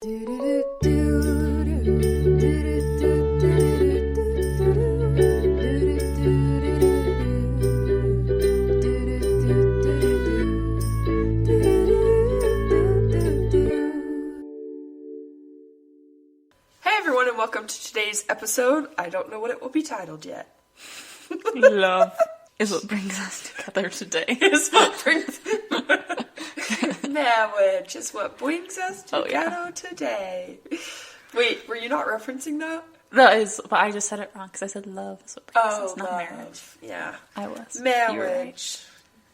everyone, and welcome to today's episode. I don't know what it will be titled yet. Love is what brings us together today. Is what brings marriage is what brings us together today. Wait, were you not referencing that? That is, but I just said it wrong because I said love is what brings us, not love. marriage. Yeah, I was marriage.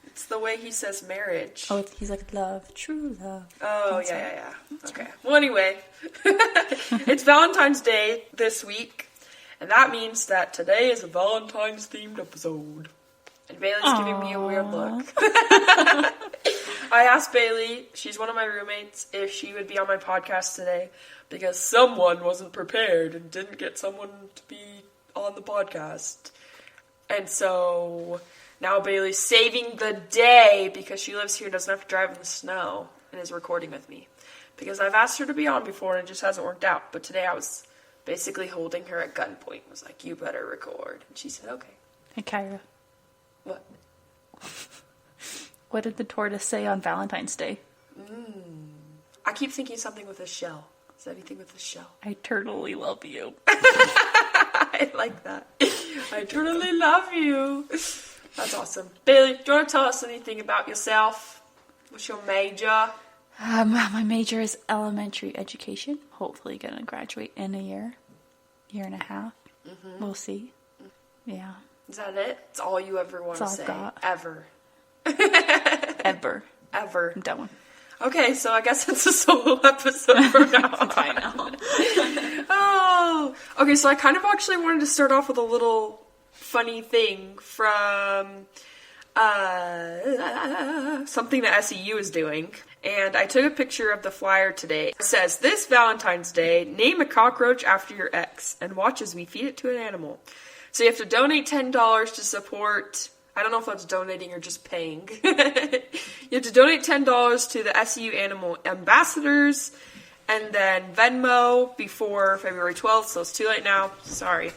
It's the way he says marriage. Oh, he's like love, true love. Oh, yeah. Okay. Well, anyway, it's Valentine's Day this week, and that means that today is a Valentine's-themed episode. And Bailey's giving me a weird look. I asked Bailey, she's one of my roommates, if she would be on my podcast today, because someone wasn't prepared and didn't get someone to be on the podcast. And so now Bailey's saving the day because she lives here, doesn't have to drive in the snow, and is recording with me. Because I've asked her to be on before and it just hasn't worked out. But today I was basically holding her at gunpoint. I was like, you better record. And she said, okay. Hey, Kyra. What? What did the tortoise say on Valentine's Day? I keep thinking something with a shell. Is anything with a shell? I totally love you. I like that. I totally love you. That's awesome. Bailey, do you want to tell us anything about yourself? What's your major? My major is elementary education. Hopefully going to graduate in a year and a half. Mm-hmm. We'll see. Yeah. Is that it? It's all you ever want to say. Got. Ever. Ever. I'm done one. Okay, so I guess it's a solo episode from now on. Bye now. Oh. Okay, so I kind of actually wanted to start off with a little funny thing from something that SEU is doing. And I took a picture of the flyer today. It says, this Valentine's Day, name a cockroach after your ex and watch as we feed it to an animal. So you have to donate $10 to support, I don't know if that's donating or just paying. You have to donate $10 to the SEU Animal Ambassadors and then Venmo before February 12th, so it's too late now. Sorry.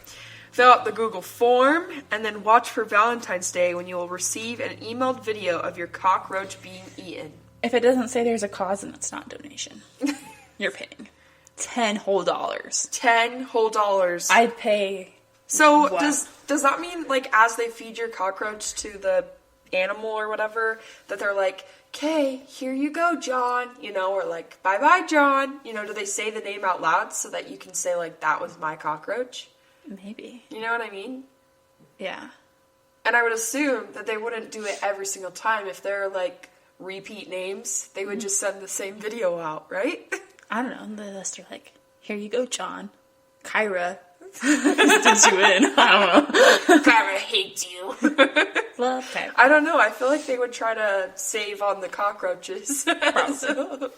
Fill out the Google form and then watch for Valentine's Day when you will receive an emailed video of your cockroach being eaten. If it doesn't say there's a cause, then it's not donation. You're paying $10 whole. $10 whole. I'd pay. So what? Does that mean, like, as they feed your cockroach to the animal or whatever, that they're like, okay, here you go, John, you know, or like, bye-bye, John, you know, do they say the name out loud so that you can say, like, that was my cockroach? Maybe. You know what I mean? Yeah. And I would assume that they wouldn't do it every single time. If they're, like, repeat names, they would just send the same video out, right? I don't know. The rest are like, here you go, John. Kyra did you in. I don't know. Kyra hates you. Love Kyra. I don't know. I feel like they would try to save on the cockroaches. So,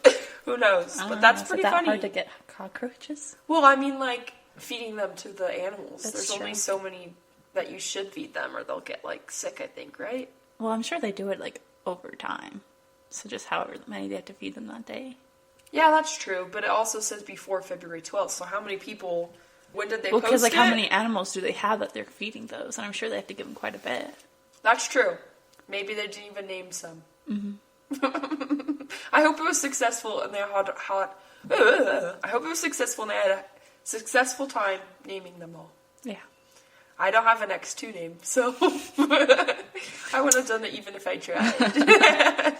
who knows? But that's pretty funny. Is it that hard to get cockroaches? Well, I mean, like, feeding them to the animals. That's There's only so many that you should feed them or they'll get, like, sick, I think, right? Well, I'm sure they do it, like, over time. So just however many they have to feed them that day. Yeah, that's true. But it also says before February 12th. So how many people, when did they post it? Well, because, like, how many animals do they have that they're feeding those? And I'm sure they have to give them quite a bit. That's true. Maybe they didn't even name some. Mm-hmm. I hope it was successful and they had I hope it was successful and they had a successful time naming them all. Yeah. I don't have an X2 name, so I would have done it even if I tried.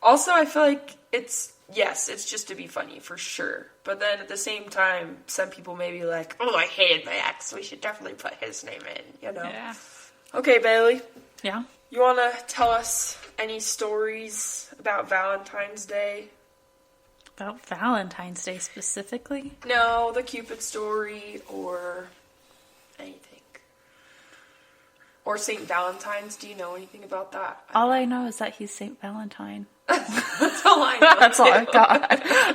Also, I feel like it's just to be funny, for sure. But then at the same time, some people may be like, oh, I hated my ex, we should definitely put his name in, you know? Yeah. Okay, Bailey. Yeah? You want to tell us any stories about Valentine's Day? About Valentine's Day specifically? No, the Cupid story or anything. Or St. Valentine's. Do you know anything about that? All I know is that he's St. Valentine. That's all I know. That's all I've got.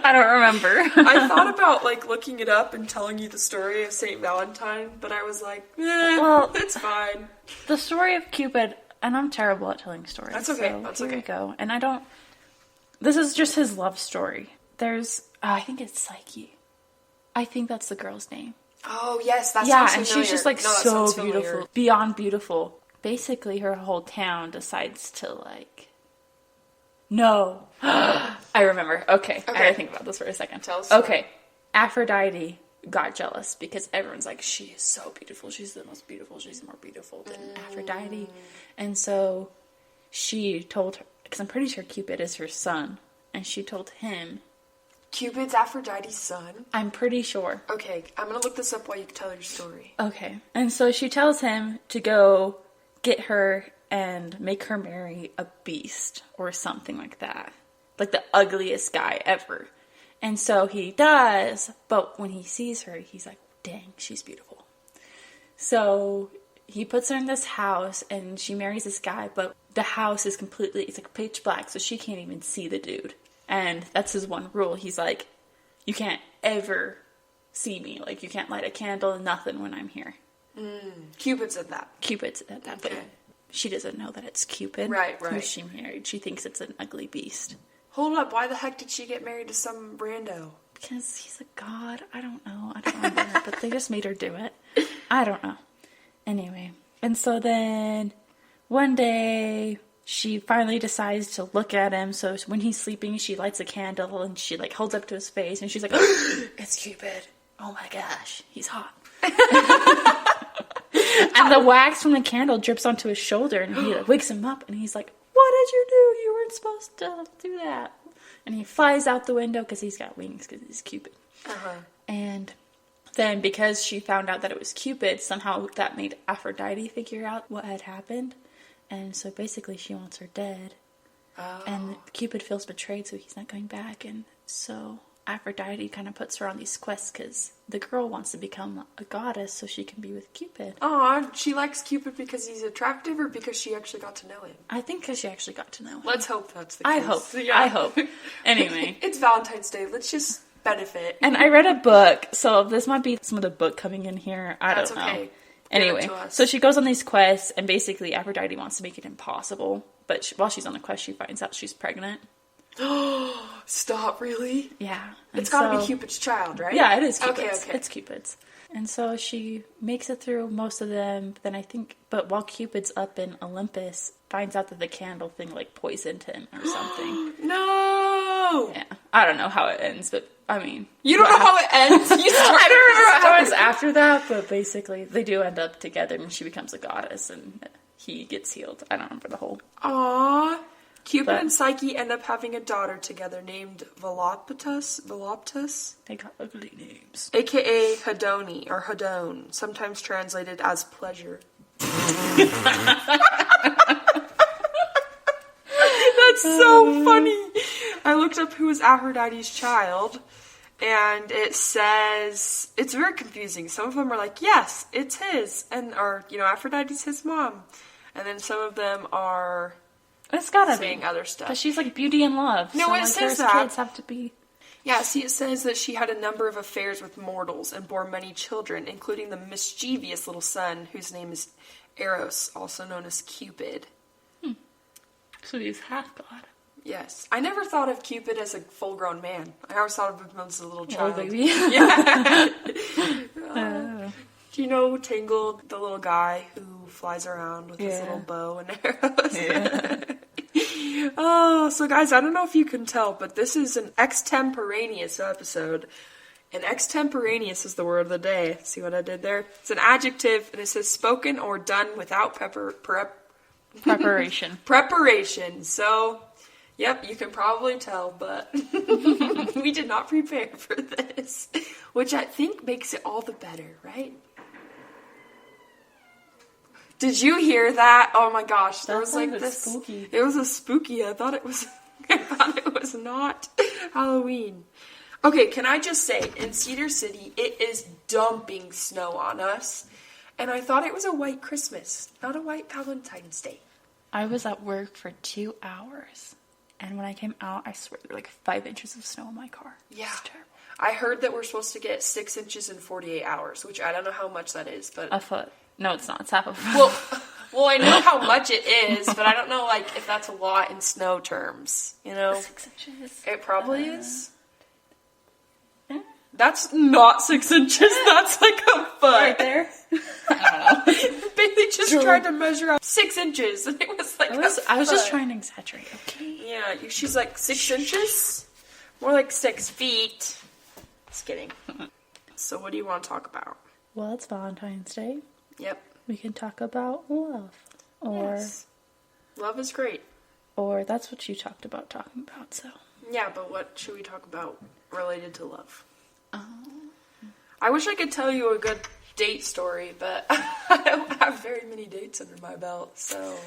I don't remember. I thought about, like, looking it up and telling you the story of St. Valentine, but I was like, well, it's fine. The story of Cupid, and I'm terrible at telling stories. That's okay. So That's here okay. we go. And this is just his love story. there's, I think it's Psyche. I think that's the girl's name. Oh, yes, that Yeah, sounds and familiar. she's just, like, No, that so sounds familiar. beautiful. Beyond beautiful. Basically, her whole town decides to, like... No. I remember. Okay. I gotta think about this for a second. Tell us the story. Okay. Aphrodite got jealous because everyone's like, she is so beautiful. She's the most beautiful. She's more beautiful than Aphrodite. And so she told her, because I'm pretty sure Cupid is her son, and she told him... Cupid's Aphrodite's son? I'm pretty sure. Okay, I'm gonna look this up while you tell your story. Okay. And so she tells him to go get her and make her marry a beast or something like that. Like the ugliest guy ever. And so he does, but when he sees her, he's like, dang, she's beautiful. So he puts her in this house and she marries this guy, but the house is completely, it's like pitch black, so she can't even see the dude. And that's his one rule. He's like, you can't ever see me. Like, you can't light a candle, nothing when I'm here. Cupid said that. Cupid said that, but Okay. she doesn't know that it's Cupid. Right. Who she married. She thinks it's an ugly beast. Hold up, why the heck did she get married to some rando? Because he's a god. I don't know. I don't remember. But they just made her do it. I don't know. Anyway. And so then one day she finally decides to look at him. So when he's sleeping, she lights a candle and she like holds up to his face and she's like, it's Cupid. Oh my gosh. He's hot. And the wax from the candle drips onto his shoulder and he like, wakes him up and he's like, what did you do? You weren't supposed to do that. And he flies out the window because he's got wings because he's Cupid. And then because she found out that it was Cupid, somehow that made Aphrodite figure out what had happened. And so basically she wants her dead. And Cupid feels betrayed, so he's not going back. And so Aphrodite kind of puts her on these quests because the girl wants to become a goddess so she can be with Cupid. Aw, she likes Cupid because he's attractive or because she actually got to know him? I think because she actually got to know him. Let's hope that's the case. I hope. Yeah. I hope. Anyway. It's Valentine's Day. Let's just benefit. And I read a book, so this might be some of the book coming in here. I That's don't know. okay. Anyway, so she goes on these quests, and basically Aphrodite wants to make it impossible. But while she's on the quest, she finds out she's pregnant. Stop, really? Yeah. It's gotta be Cupid's child, right? Yeah, it is Cupid's. Okay. It's Cupid's. And so she makes it through most of them, but then I think, but while Cupid's up in Olympus, finds out that the candle thing, like, poisoned him or something. No! Yeah. I don't know how it ends, but, I mean... You don't know how it ends? You I don't remember how it's after that, but basically, they do end up together, and she becomes a goddess, and he gets healed. I don't remember the whole... Aww. Cupid and Psyche end up having a daughter together named Voluptus, They got ugly names. aka Hedone, or Hedone, sometimes translated as pleasure. That's so funny. I looked up who was Aphrodite's child, and it says, it's very confusing. Some of them are like, yes, it's his, and or, Aphrodite's his mom. And then some of them are... It's gotta saying be. other stuff. Because she's like beauty and love. No, so, it like, says their that. kids have to be... Yeah, see, it says that she had a number of affairs with mortals and bore many children, including the mischievous little son whose name is Eros, also known as Cupid. So he's half god. Yes. I never thought of Cupid as a full-grown man. I always thought of him as a little child. Oh, baby. Yeah. Do you know Tangled, the little guy who flies around with his little bow and arrows? Yeah. Oh, so guys, I don't know if you can tell, but this is an extemporaneous episode. And extemporaneous is the word of the day. See what I did there? It's an adjective, and it says spoken or done without Preparation. preparation. So, yep, you can probably tell, but we did not prepare for this, which I think makes it all the better, right? Did you hear that? Oh my gosh, there was like this. Spooky. It was a spooky. I thought it was not Halloween. Okay, can I just say, in Cedar City, it is dumping snow on us. And I thought it was a white Christmas, not a white Valentine's Day. I was at work for 2 hours. And when I came out, I swear there were like 5 inches of snow in my car. Yeah. It's terrible. I heard that we're supposed to get 6 inches in 48 hours, which I don't know how much that is, but... A foot. No, it's not. It's half a foot. Well, I know how much it is, but I don't know, if that's a lot in snow terms, 6 inches. It probably is. That's not 6 inches. That's like a foot. Right there? I don't know. Bailey just tried to measure out 6 inches, and it was like I was just trying to exaggerate, okay? Yeah, she's like 6 inches? More like 6 feet. Just kidding. So what do you want to talk about? Well, it's Valentine's Day. Yep. We can talk about love. Or yes. Love is great. Or that's what you talked about talking about, so. Yeah, but what should we talk about related to love? I wish I could tell you a good date story, but I don't have very many dates under my belt, so.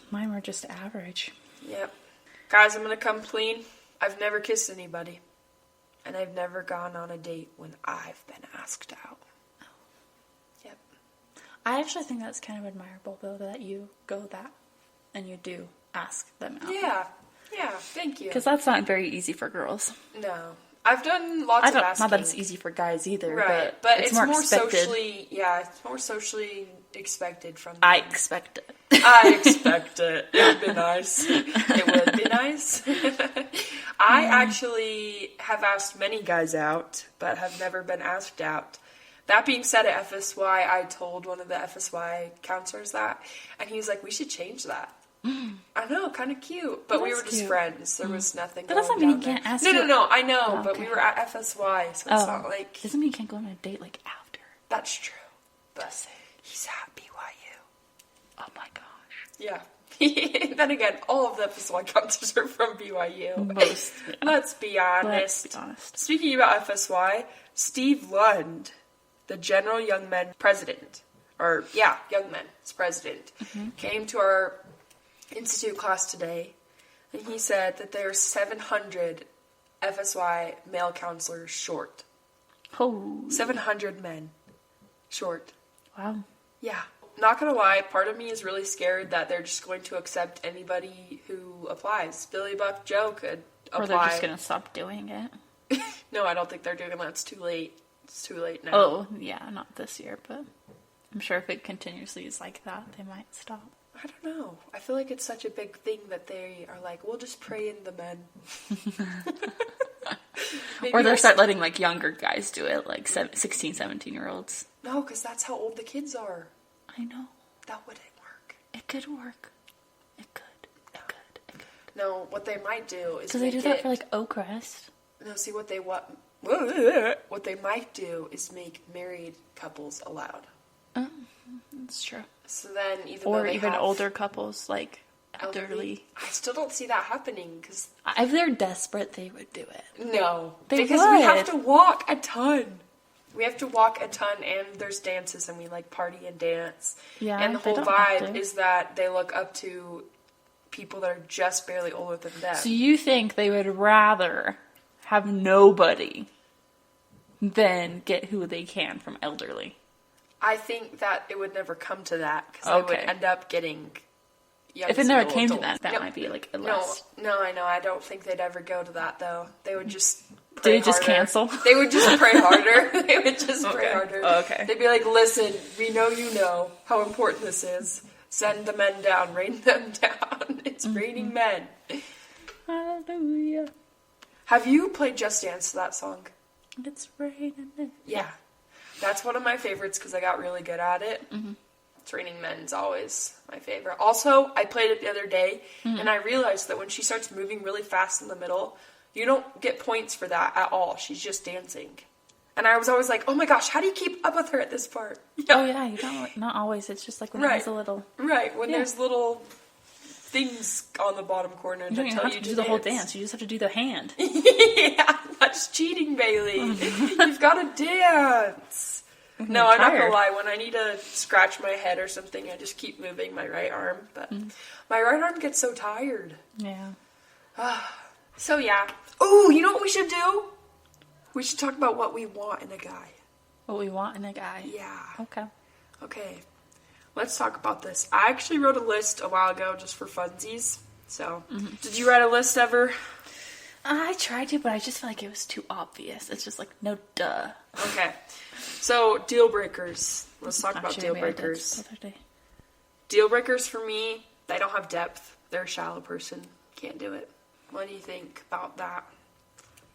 Mine were just average. Yep. Guys, I'm gonna come clean. I've never kissed anybody. And I've never gone on a date when I've been asked out. Yep. I actually think that's kind of admirable, though, that you go that and you do ask them out. Yeah, thank you. Because that's not very easy for girls. No. I've done lots of asking. Not that it's easy for guys either, right, but it's more socially, it's more socially expected from them. I expect it. I expect it. It would be nice. It would be nice. I actually have asked many guys out, but have never been asked out. That being said, at FSY, I told one of the FSY counselors that, and he was like, we should change that. I know, kind of cute, but we were just friends. There was nothing going on. That doesn't mean you can't ask No, I know, but we were at FSY, so it's not like... Doesn't mean you can't go on a date, like, after. That's true. But he's at BYU. Oh my gosh. Yeah. Then again, all of the FSY counselors are from BYU. Most. Yeah. Let's be honest. Speaking about FSY, Steve Lund, the General Young Men's president, Young Men's president, came to our institute class today, and he said that there are 700 FSY male counselors short. Oh. 700 men short. Wow. Yeah. Not gonna lie, part of me is really scared that they're just going to accept anybody who applies. Billy Buck Joe could apply. Or they're just gonna stop doing it. No, I don't think they're doing that. It's too late. It's too late now. Oh, yeah, not this year, but I'm sure if it continuously is like that, they might stop. I don't know. I feel like it's such a big thing that they are like, we'll just pray in the men. Or they'll start letting, like, younger guys do it, like 16, 17-year-olds. No, because that's how old the kids are. I know. That wouldn't work. It could work. It could. No, what they might do is so they do that for, like, Oakrest. No, see, what they might do is make married couples allowed. Oh, that's true. So then, even older couples, like elderly. I still don't see that happening because if they're desperate, they would do it. No, because we have to walk a ton. We have to walk a ton, and there's dances, and we like party and dance. Yeah, and the whole vibe is that they look up to people that are just barely older than them. So you think they would rather have nobody than get who they can from elderly? I think that it would never come to that because they would end up getting young. If it never came to that, might be like a less. No, I know. I don't think they'd ever go to that though. They would just. Did they just cancel? They would just pray harder. They would just pray harder. Oh, okay. They'd be like, "Listen, we know you know how important this is. Send the men down. Rain them down. It's raining men." Hallelujah. Have you played Just Dance to that song? It's raining. Yeah. That's one of my favorites because I got really good at it. Mm-hmm. It's Raining Men's always my favorite. Also, I played it the other day, and I realized that when she starts moving really fast in the middle, you don't get points for that at all. She's just dancing. And I was always like, oh my gosh, how do you keep up with her at this part? Yeah. Oh yeah, you don't. Not always. It's just like when there's a little. Right, when there's little things on the bottom corner that tell you to have to do the whole dance. You just have to do the hand. Yeah, that's cheating, Bailey. You've got to dance. No, I'm not gonna lie. When I need to scratch my head or something, I just keep moving my right arm. But my right arm gets so tired. Yeah. So yeah. Oh, you know what we should do? We should talk about what we want in a guy. What we want in a guy? Yeah. Okay. Let's talk about this. I actually wrote a list a while ago just for funsies. So, did you write a list ever? I tried to, but I just feel like it was too obvious. It's just like, no duh. Okay. So, deal breakers. Let's talk about deal breakers. Deal breakers for me, they don't have depth. They're a shallow person. Can't do it. What do you think about that?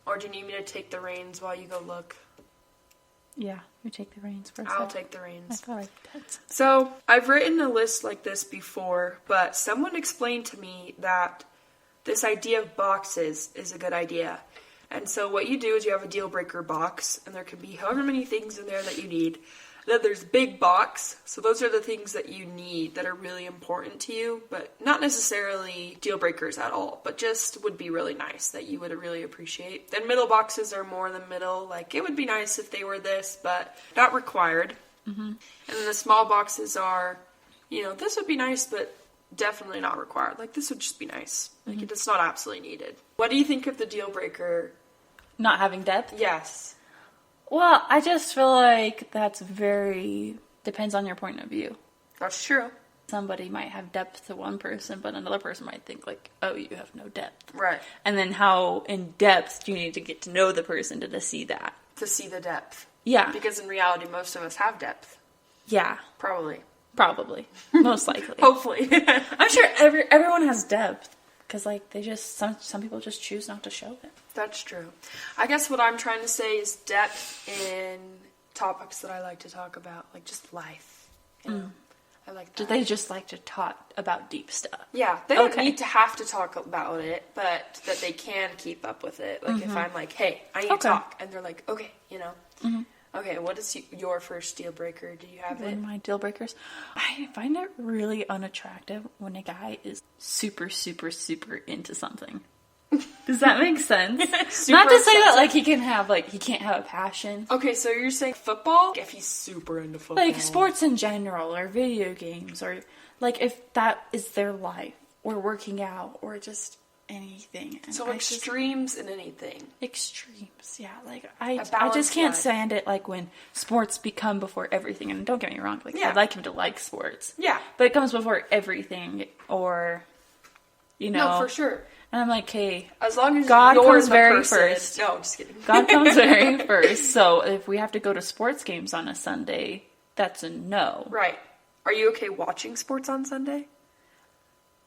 Or do you need me to take the reins while you go look? Yeah, you take the reins first. I'll take the reins. I thought I did. So, I've written a list like this before, but someone explained to me that this idea of boxes is a good idea. And so what you do is you have a deal breaker box, and there can be however many things in there that you need. Then there's big box, so those are the things that you need that are really important to you, but not necessarily deal breakers at all, but just would be really nice that you would really appreciate. Then middle boxes are more in the middle, like it would be nice if they were this, but not required. Mm-hmm. And then the small boxes are, this would be nice, but definitely not required. Like this would just be nice. Like it's not absolutely needed. What do you think of the deal breaker? Not having depth? Yes. Well, I just feel like that's depends on your point of view. That's true. Somebody might have depth to one person, but another person might think like, oh, you have no depth. Right. And then how in depth do you need to get to know the person to see that? To see the depth. Yeah. Because in reality, most of us have depth. Yeah. Probably. Most likely. Hopefully. I'm sure everyone has depth. Because, like, some people just choose not to show it. That's true. I guess what I'm trying to say is depth in topics that I like to talk about, like just life. I like that. Do they just like to talk about deep stuff? Yeah, they don't need to have to talk about it, but that they can keep up with it. Like if I'm like, hey, I need to talk, and they're like, okay, Okay, what is your first deal breaker? Do you have it? One of my deal breakers? I find it really unattractive when a guy is super, super, super into something. Does that make sense? Not to say that he can't have a passion. Okay, so you're saying football? If he's super into football. Like sports in general, or video games, or like if that is their life, or working out, or just anything. And so extremes in anything. Extremes, yeah. Like I just can't stand it. Like when sports become before everything. And don't get me wrong. Like I'd like him to like sports. Yeah. But it comes before everything, or No, for sure. And I'm like, hey, as long as God you're comes the very person. first. No, I'm just kidding. God comes very first. So if we have to go to sports games on a Sunday, that's a no. Right. Are you okay watching sports on Sunday?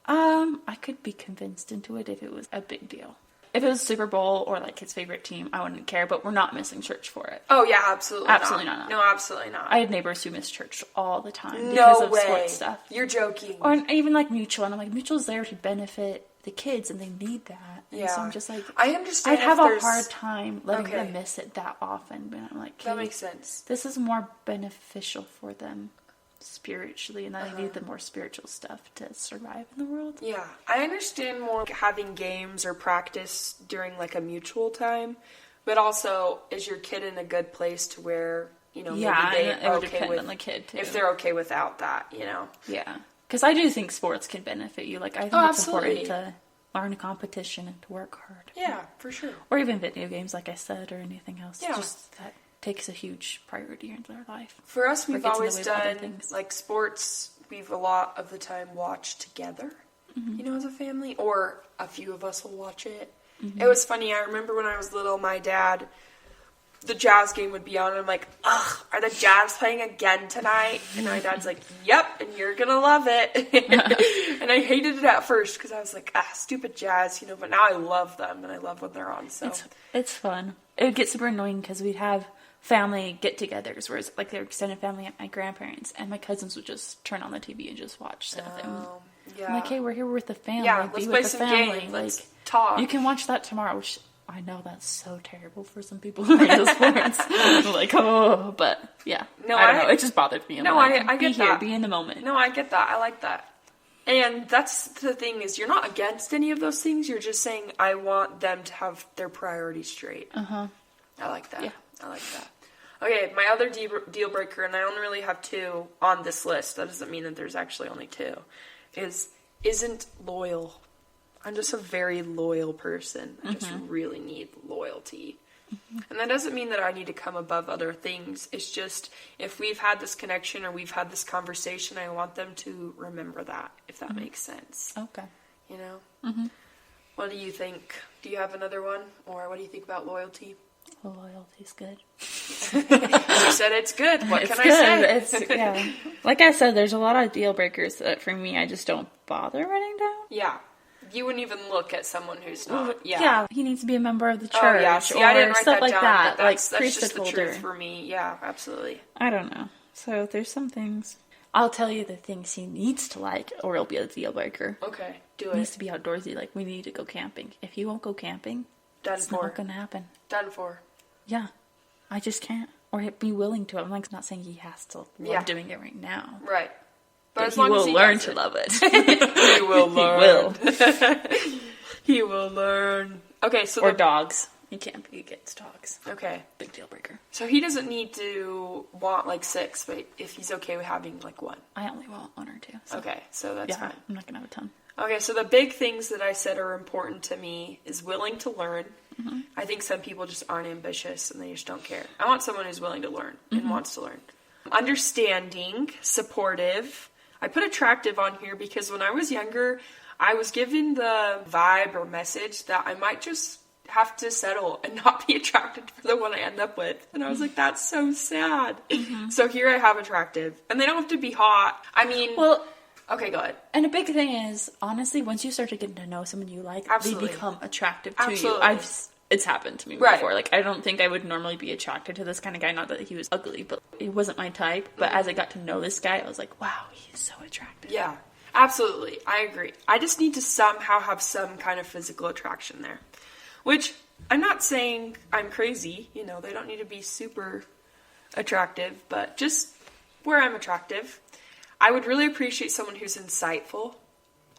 I could be convinced into it if it was a big deal. If it was Super Bowl or like his favorite team, I wouldn't care, but we're not missing church for it. Oh yeah, absolutely not. No, absolutely not. I had neighbors who missed church all the time because of sports stuff. You're joking. Or even like Mutual, and I'm like, Mutual's there to benefit the kids, and they need that. And yeah. So I'm just like, I understand. I'd have a hard time letting them miss it that often, but I'm like, that makes sense. This is more beneficial for them spiritually, and I need the more spiritual stuff to survive in the world. Yeah, I understand more having games or practice during like a Mutual time, but also is your kid in a good place to where maybe they are okay with on the kid too. If they're okay without that, Yeah, because I do think sports can benefit you. Like I think it's important to learn a competition and to work hard. Yeah, for sure. Or even video games, like I said, or anything else. Yeah. Just that takes a huge priority in their life. For us, we've always done, like, sports, we've a lot of the time watched together, as a family, or a few of us will watch it. Mm-hmm. It was funny, I remember when I was little, my dad, the Jazz game would be on, and I'm like, ugh, are the Jazz playing again tonight? And my dad's like, yep, and you're gonna love it. And I hated it at first, because I was like, stupid Jazz, but now I love them, and I love when they're on, so. It's fun. It would get super annoying, because we'd have family get-togethers, whereas like their extended family at my grandparents, and my cousins would just turn on the TV and just watch stuff. Yeah. I'm like, hey, we're here with the family. Yeah, let's play some games. Let's talk. You can watch that tomorrow. Which I know that's so terrible for some people who are into sports. Like, but yeah, no, I don't know. It just bothered me. I get that. Be in the moment. No, I get that. I like that. And that's the thing is, you're not against any of those things. You're just saying, I want them to have their priorities straight. I like that. Yeah. I like that. Okay, my other deal breaker, and I only really have 2 on this list. That doesn't mean that there's actually only 2. Isn't loyal. I'm just a very loyal person. I just really need loyalty. And that doesn't mean that I need to come above other things. It's just, if we've had this connection or we've had this conversation, I want them to remember that, if that makes sense. Okay. What do you think? Do you have another one? Or what do you think about loyalty? Loyalty's good. You said it's good. What can I say? Like I said, there's a lot of deal breakers that for me I just don't bother writing down. you wouldn't even look at someone who's not. Yeah. Yeah, he needs to be a member of the church. Oh, yeah. See, I didn't write stuff that like down, that. but that's like just priesthood the holder. truth for me. Yeah, absolutely. I don't know. So there's some things. I'll tell you the things he needs to like, or it'll be a deal breaker. Okay, do He needs it. to be outdoorsy. Like, we need to go camping. If he won't go camping, Done it's for. not going to happen. Done for. Yeah. I just can't. Or be willing to. I'm like, not saying he has to love doing it right now. Right. But as He long as will he learn does to it. love it. He will learn. He will. He will learn. Okay, so Or dogs. He can't be against dogs. Okay. Big deal breaker. So he doesn't need to want like 6, but if he's okay with having like 1. I only want 1 or 2. So. Okay, so that's Yeah, fine. I'm not going to have a ton. Okay, so the big things that I said are important to me is willing to learn. Mm-hmm. I think some people just aren't ambitious and they just don't care. I want someone who's willing to learn and wants to learn. Understanding, supportive. I put attractive on here because when I was younger, I was given the vibe or message that I might just have to settle and not be attracted for the one I end up with. And I was like, that's so sad. So here I have attractive. And they don't have to be hot. I mean, Well, okay, go ahead. and a big thing is, honestly, once you start to get to know someone you like, Absolutely. they become attractive to Absolutely. you. It's happened to me Right. before. Like, I don't think I would normally be attracted to this kind of guy. Not that he was ugly, but it wasn't my type. But as I got to know this guy, I was like, wow, he is so attractive. Yeah, absolutely. I agree. I just need to somehow have some kind of physical attraction there. Which, I'm not saying I'm crazy. You know, they don't need to be super attractive, but just where I'm attractive. I would really appreciate someone who's insightful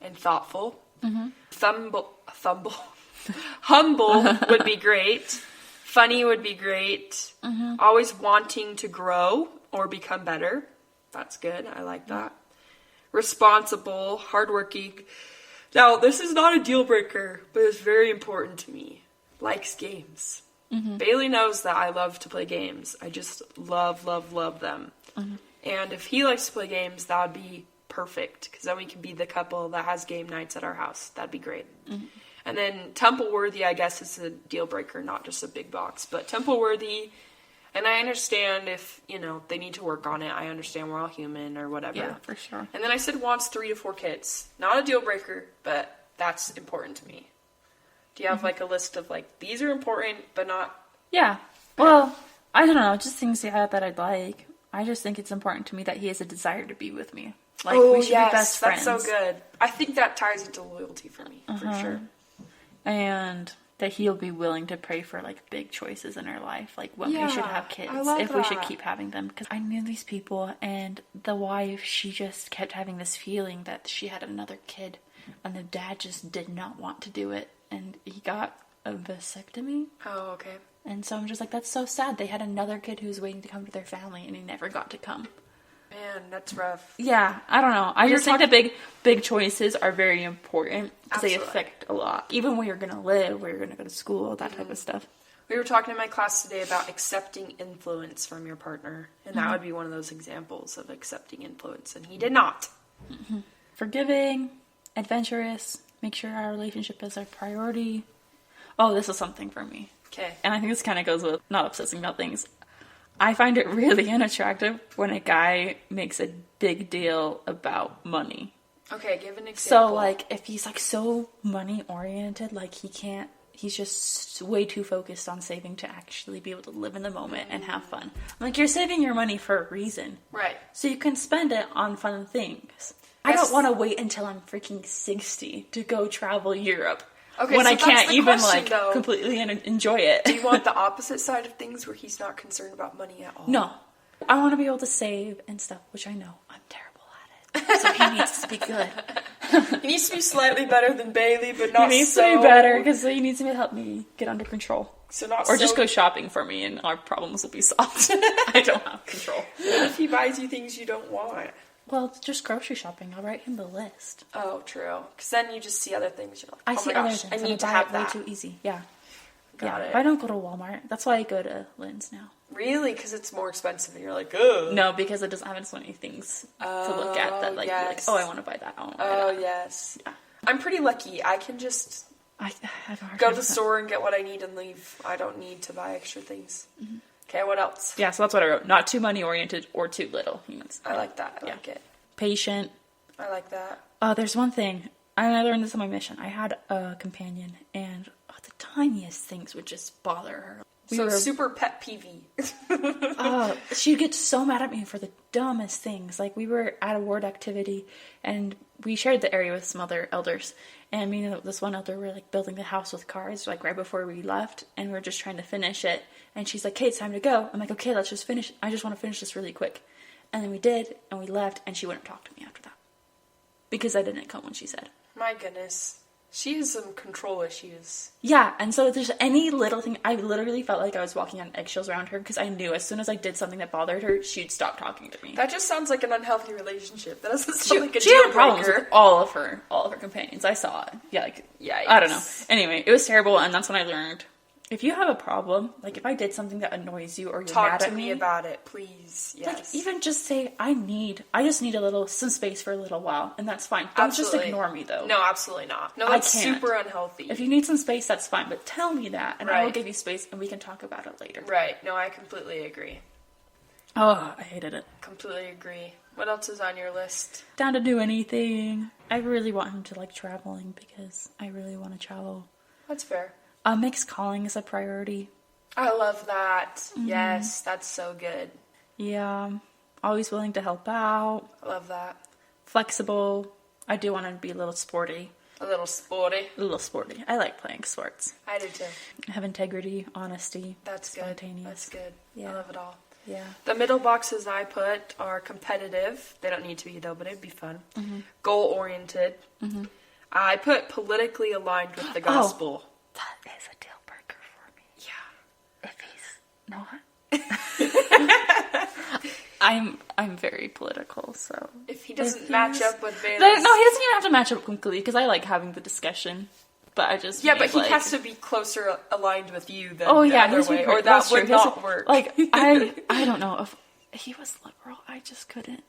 and thoughtful. Humble would be great. Funny would be great. Always wanting to grow or become better. That's good. I like that. Responsible, hardworking. Now, this is not a deal breaker, but it's very important to me. Likes games. Bailey knows that I love to play games. I just love them. And if he likes to play games, that would be perfect. Because then we can be the couple that has game nights at our house. That'd be great. And then temple worthy, I guess, is a deal breaker, not just a big box. But temple worthy, and I understand if, you know, they need to work on it. I understand we're all human or whatever. Yeah, for sure. And then I said wants 3 to 4 kids. Not a deal breaker, but that's important to me. Do you have like a list of like, these are important, but not... Yeah. Well, I don't know. Just things that I'd like. I just think it's important to me that he has a desire to be with me. Like, we should be best friends. That's so good. I think that ties into loyalty for me, for sure. And that he'll be willing to pray for, like, big choices in our life. Like, when we should have kids. I love if we should that. keep having them. Because I knew these people, and the wife, she just kept having this feeling that she had another kid. And the dad just did not want to do it. And he got a vasectomy. Oh, okay. And so I'm just like, that's so sad. They had another kid who was waiting to come to their family, and he never got to come. Man, that's rough. Yeah, I don't know. I You're just think that big choices are very important because they Absolutely. affect a lot. Even where you're going to live, where you're going to go to school, that type of stuff. We were talking in my class today about accepting influence from your partner. And that would be one of those examples of accepting influence. And he did not. Forgiving, adventurous, make sure our relationship is our priority. Oh, this is something for me. Okay. And I think this kind of goes with not obsessing about things. I find it really unattractive when a guy makes a big deal about money. Okay, give an example. So, like, if he's, like, so money-oriented, like, he's just way too focused on saving to actually be able to live in the moment and have fun. Like, you're saving your money for a reason. Right. So you can spend it on fun things. I don't want to wait until I'm freaking 60 to go travel Europe. Okay, when so I that's can't the even, question, like, though. completely enjoy it. Do you want the opposite side of things where he's not concerned about money at all? No. I want to be able to save and stuff, which I know I'm terrible at it. So he needs to be good. He needs to be slightly better than Bailey, but not He needs so... to be better because he needs to help me get under control. So not Or so... just go shopping for me and our problems will be solved. I don't have control. What if he buys you things you don't want? Well, just grocery shopping. I'll write him the list. Oh, true. Because then you just see other things. You're like, I oh see my other gosh, things. I and need to buy have it that. way too easy. Yeah. Got it. But I don't go to Walmart. That's why I go to Lynn's now. Really? Because it's more expensive and you're like, ugh. No, because it doesn't have so many things to look at that, like, yes. oh, I want to buy that. I want to buy Oh, that. yes. Yeah. I'm pretty lucky. I can just I have a hard go time to the with that. store and get what I need and leave. I don't need to buy extra things. Okay, what else? Yeah, so that's what I wrote. Not too money oriented or too little. I like that. I like it. Patient. I like that. Oh, there's one thing. I learned this on my mission. I had a companion, and the tiniest things would just bother her. Super pet peevey. She'd get so mad at me for the dumbest things. Like, we were at a ward activity, and we shared the area with some other elders. And me and this one elder were, like, building the house with cars, like, right before we left. And we were just trying to finish it. And she's like, okay, it's time to go. I'm like, okay, let's just finish. I just want to finish this really quick. And then we did, and we left, and she wouldn't talk to me after that. Because I didn't come when she said. My goodness. She has some control issues. Yeah, and so if there's any little thing, I literally felt like I was walking on eggshells around her because I knew as soon as I did something that bothered her, she'd stop talking to me. That just sounds like an unhealthy relationship. That doesn't sound like a she deal had problems breaker. with all of her companions. I saw it. Yeah, Yikes. I don't know. Anyway, it was terrible, and that's when I learned. If you have a problem, like if I did something that annoys you or you're mad at me. Talk to me about it, please. Yes. Like, even just say, I just need some space for a little while, and that's fine. Don't just ignore me, though. No, absolutely not. No, that's super unhealthy. If you need some space, that's fine, but tell me that, and I will give you space, and we can talk about it later. Right. No, I completely agree. Oh, I hated it. Completely agree. What else is on your list? Down to do anything. I really want him to like traveling, because I really want to travel. That's fair. Mixed calling is a priority. I love that. Mm-hmm. Yes, that's so good. Yeah. Always willing to help out. I love that. Flexible. I do want to be a little sporty. A little sporty. A little sporty. I like playing sports. I do too. Have integrity, honesty. That's spontaneous. Good. That's good. Yeah. I love it all. Yeah. The middle boxes I put are competitive. They don't need to be though, but it'd be fun. Mm-hmm. Goal-oriented. Mm-hmm. I put politically aligned with the gospel. Oh, that is a deal breaker for me. Yeah. If he's not. I'm very political, so. If he doesn't match up with Bailey's. No, he doesn't even have to match up completely, because I like having the discussion. But I just. Yeah, but he has to be closer aligned with you than the other way, or that would not work. Like, I don't know. If he was liberal, I just couldn't.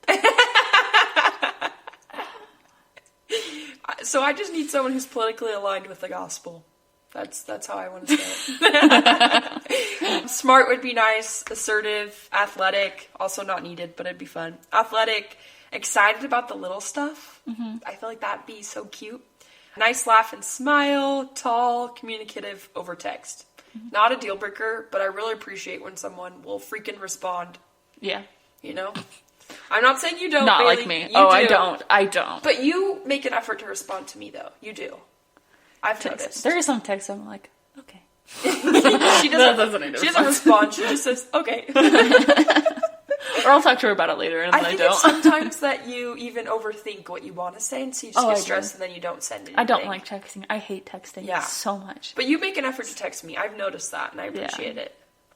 So I just need someone who's politically aligned with the gospel. That's how I want to say it. Smart would be nice. Assertive. Athletic. Also not needed, but it'd be fun. Athletic. Excited about the little stuff. Mm-hmm. I feel like that'd be so cute. Nice laugh and smile. Tall. Communicative over text. Mm-hmm. Not a deal breaker, but I really appreciate when someone will freaking respond. Yeah. You know? I'm not saying you don't, Not Bailey. like me. You do. I don't. But you make an effort to respond to me, though. You do. I've noticed. There are some texts I'm like, okay. She doesn't respond. She just says, okay. Or I'll talk to her about it later, and then I don't. It's sometimes that you even overthink what you want to say, and so you just get stressed, and then you don't send anything. I don't like texting. I hate texting so much. But you make an effort to text me. I've noticed that, and I appreciate it.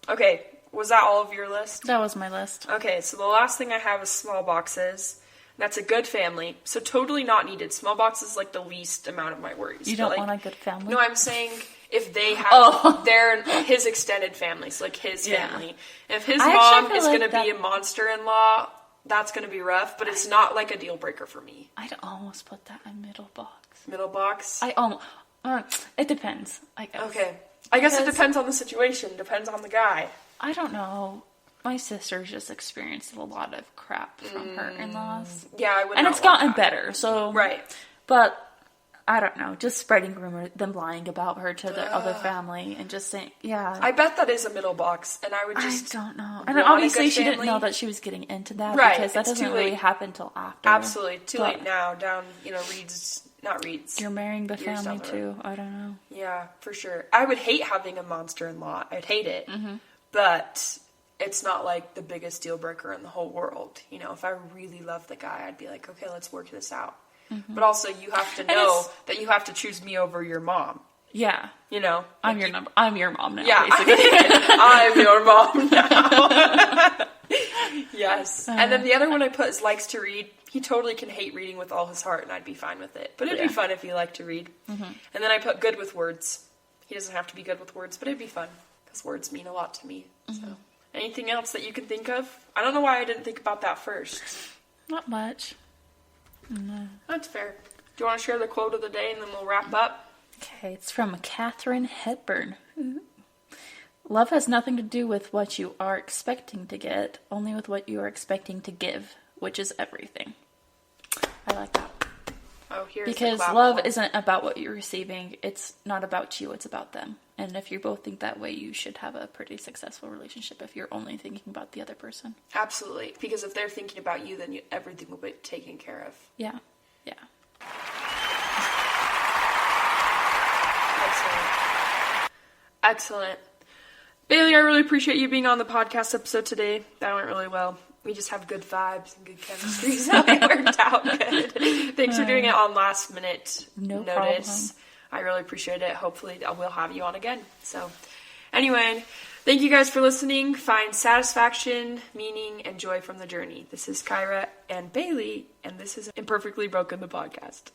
Okay, was that all of your list? That was my list. Okay, so the last thing I have is small boxes. That's a good family. So totally not needed. Small box is like the least amount of my worries. You don't want a good family? No, I'm saying if they have his extended family, so like his family. If his mom is going to be a monster-in-law, that's going to be rough, but it's not like a deal breaker for me. I'd almost put that in middle box. Middle box? It depends, I guess. Okay. I guess it depends on the situation. Depends on the guy. I don't know. My sister's just experienced a lot of crap from her in-laws. Yeah, I would. And it's gotten better, so. Right. But, I don't know, just spreading rumors, them lying about her to the other family, and just saying, yeah. I bet that is a middle box, and I would just. I don't know. And obviously she didn't know that she was getting into that, because that doesn't really happen till after. Absolutely. Too late now, down, not Reed's. You're marrying the family, too. I don't know. Yeah, for sure. I would hate having a monster-in-law. I'd hate it. Mm-hmm. But it's not like the biggest deal breaker in the whole world. You know, if I really love the guy, I'd be like, okay, let's work this out. Mm-hmm. But also, you have to know that you have to choose me over your mom. Yeah. You know? I'm your mom now, yeah, basically. I'm your mom now. Yes. And then the other one I put is likes to read. He totally can hate reading with all his heart, and I'd be fine with it. But it'd be fun if he liked to read. Mm-hmm. And then I put good with words. He doesn't have to be good with words, but it'd be fun. Because words mean a lot to me. Mm-hmm. So, anything else that you can think of? I don't know why I didn't think about that first. Not much. No. That's fair. Do you want to share the quote of the day, and then we'll wrap up? Okay, it's from Katharine Hepburn. Mm-hmm. Love has nothing to do with what you are expecting to get, only with what you are expecting to give, which is everything. I like that. Oh, here's because the clap love one. isn't about what you're receiving. It's not about you. It's about them. And if you both think that way, you should have a pretty successful relationship if you're only thinking about the other person. Absolutely. Because if they're thinking about you, then everything will be taken care of. Yeah. Yeah. Excellent. Bailey, I really appreciate you being on the podcast episode today. That went really well. We just have good vibes and good chemistry, so it worked out good. Thanks for doing it on last minute No notice. I really appreciate it. Hopefully we'll have you on again. So anyway, thank you guys for listening. Find satisfaction, meaning, and joy from the journey. This is Kyra and Bailey, and this is Imperfectly Broken, the podcast.